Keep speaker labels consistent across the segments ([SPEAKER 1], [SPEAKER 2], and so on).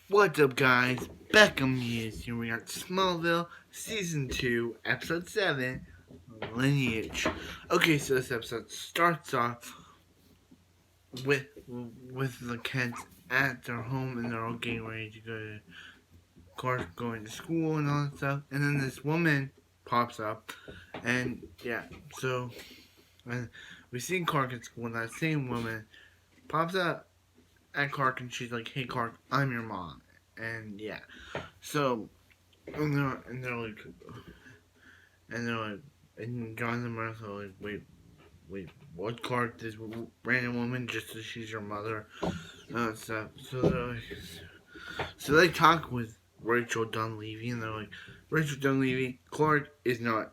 [SPEAKER 1] What's up, guys? Beckham here. We are at Smallville, Season 2, Episode 7, Lineage. Okay, so this episode starts off with the kids at their home, and they're all getting ready to go to Clark, going to school and all that stuff. And then this woman pops up, and yeah, so and we see Clark at school, and that same woman pops up at Clark, and she's like, "Hey, Clark, I'm your mom." And yeah, so they're like, and John and Martha are like, wait, what, Clark? This random woman, just as she's your mother, stuff. So they talk with Rachel Dunleavy, and they're like, Rachel Dunleavy, Clark is not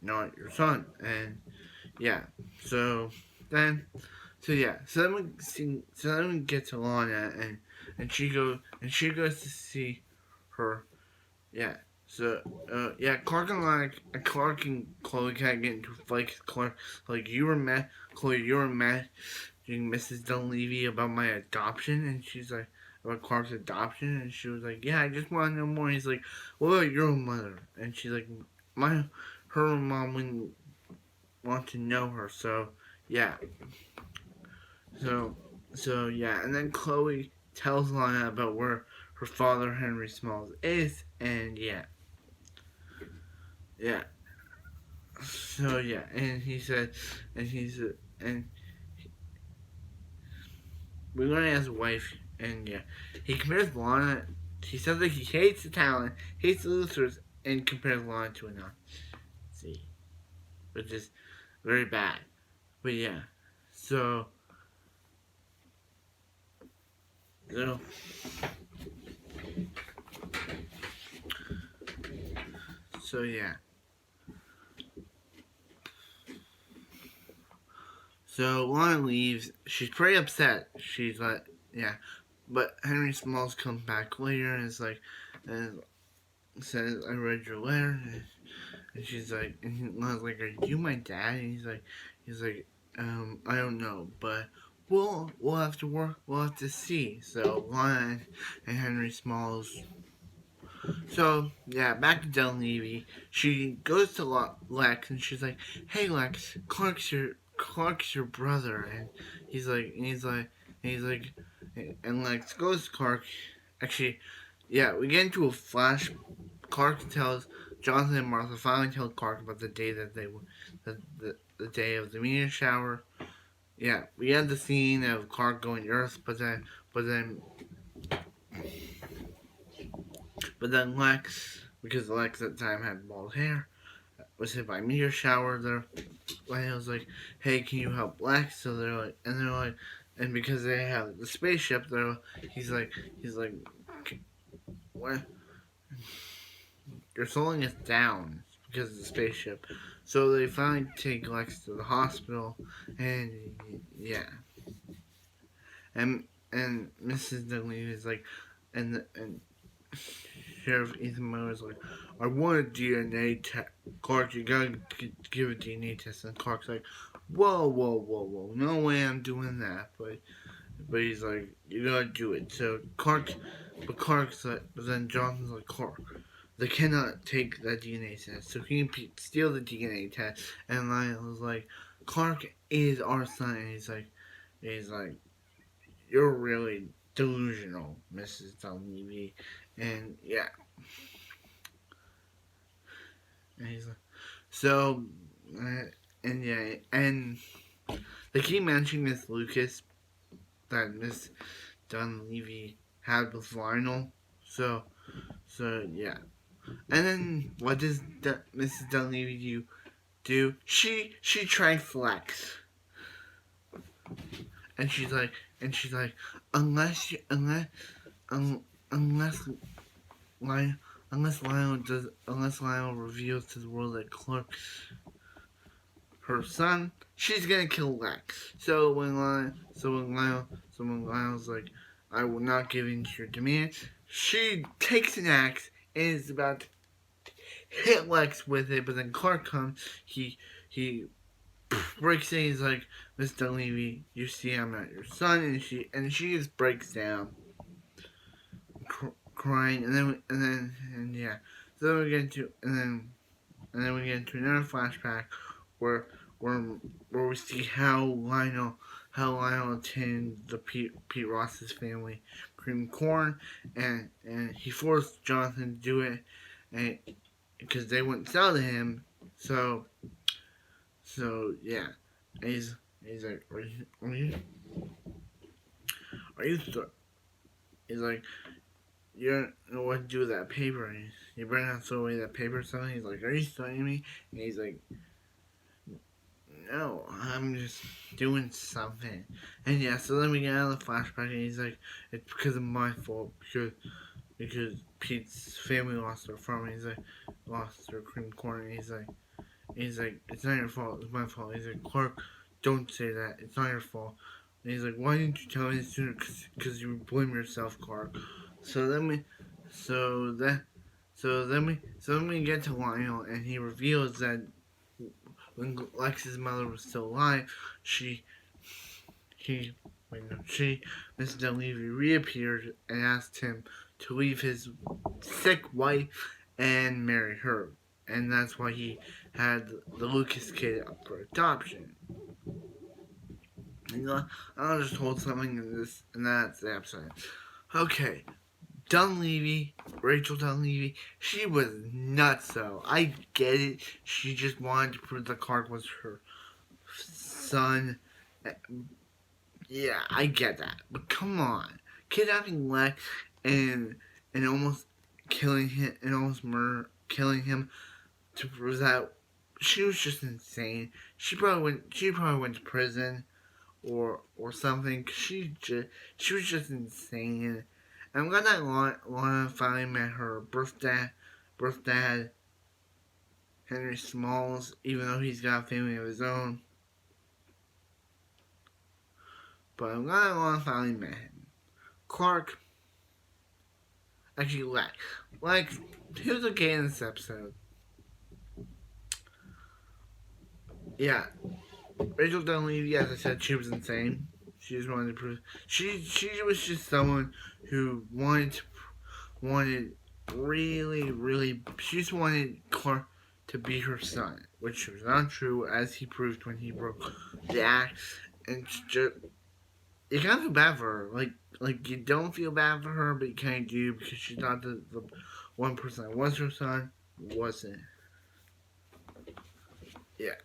[SPEAKER 1] your son, and yeah, so then. So then we get to Lana, and she goes to see her. Yeah. So yeah, Clark and Chloe kind of get into a fight. Clark, like, Chloe, you were mad Mrs. Dunleavy about my adoption, and she's like, about Clark's adoption, and she was like, yeah, I just want to know more. He's like, what about your mother? And she's like, her mom wouldn't want to know her, so yeah. So yeah, and then Chloe tells Lana about where her father Henry Smalls is, and yeah. So yeah, and and we're gonna ask his wife, and yeah, he compares Lana. He says that he hates the talent, hates the losers, and compares Lana to a Nazi, which is very bad. But yeah, so so so yeah. So Lana leaves. She's pretty upset. She's like, yeah. But Henry Smalls comes back later and is like, and says, I read your letter. And she's like, and Lana's like, are you my dad? And he's like, I don't know, but we'll have to work. We'll have to see. So Lana and Henry Smalls. So yeah, back to Dunleavy. She goes to Lex and she's like, "Hey Lex, Clark's your brother," and he's like, and Lex goes to Clark. Actually, yeah, we get into a flash. Clark tells Jonathan and Martha finally tell Clark about the day that they the day of the meteor shower. Yeah, we had the scene of Clark going to Earth, but then Lex, because Lex at the time had bald hair, was hit by a meteor shower. There, and I was like, "Hey, can you help Lex?" So they're like, and because they have the spaceship, he's like, "What? You're slowing us down because of the spaceship." So they finally take Lex to the hospital, and yeah, and Mrs. Dunleavy is like, and Sheriff Ethan Miller is like, I want a DNA test. Clark, you gotta give a DNA test. And Clark's like, whoa. No way I'm doing that. But he's like, you gotta do it. So Clark's like, but then Johnson's like, Clark, they cannot take that DNA test. So he can steal the DNA test. And Lionel's like, Clark is our son. And he's like, you're really delusional, Mrs. Dunleavy. And yeah. And he's like, so, and yeah, and they keep mentioning Miss Lucas that Miss Dunleavy had with Lionel. So yeah. And then what does Mrs. Dunleavy do? She tries Lex, and she's like, unless unless Lionel unless Lionel reveals to the world that Clark's her son, she's gonna kill Lex. So when Lionel's like, I will not give in to your demands, she takes an axe and is about to hit Lex with it, but then Clark comes, he breaks in. He's like, Miss Dunleavy, you see I'm not your son, and she just breaks down, crying, and yeah. So then we get to and then we get into another flashback where where where we see how Lionel attended the Pete Ross's family cream corn, and he forced Jonathan to do it, and because they wouldn't sell to him, so yeah, and he's like, are you he's like, you don't know what to do with that paper. And you better not throw away that paper or something. He's like, are you studying me? And he's like, no, I'm just doing something. And yeah, so then we get out of the flashback, and he's like, it's because of my fault, because Pete's family lost their farm. And he's like, lost their cream corn. And he's like, it's not your fault, it's my fault. He's like, Clark, don't say that, it's not your fault. And he's like, why didn't you tell me sooner? Because you blame yourself, Clark. So then we, so that, so then we get to Lionel, and he reveals that when Lex's mother was still alive, Miss Dunleavy reappeared and asked him to leave his sick wife and marry her, and that's why he had the Lucas kid up for adoption. And I'll just hold something in this, and that's the episode. Okay, Rachel Dunleavy, she was nuts though. I get it. She just wanted to prove that Clark was her son. Yeah, I get that. But come on. Kidnapping Lex and almost killing him and almost killing him to prove that she was just insane. She probably went to prison or something. She was just insane. And I'm glad that Lana finally met her birth dad, Henry Smalls, even though he's got a family of his own. But I'm glad that Lana finally met him. Clark, actually Lex, he was okay in this episode. Yeah, Rachel Dunleavy, as I said, she was insane. She just wanted to prove she was just someone who wanted really she just wanted Clark to be her son, which was not true, as he proved when he broke the act. And just you kind of feel bad for her, like you don't feel bad for her, but you kind of do, because she thought that the one person that was her son wasn't. Yeah.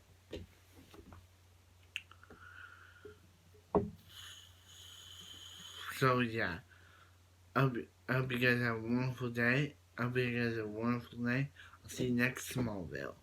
[SPEAKER 1] So yeah, I hope you guys have a wonderful day. I hope you guys have a wonderful day. I'll see you next Smallville.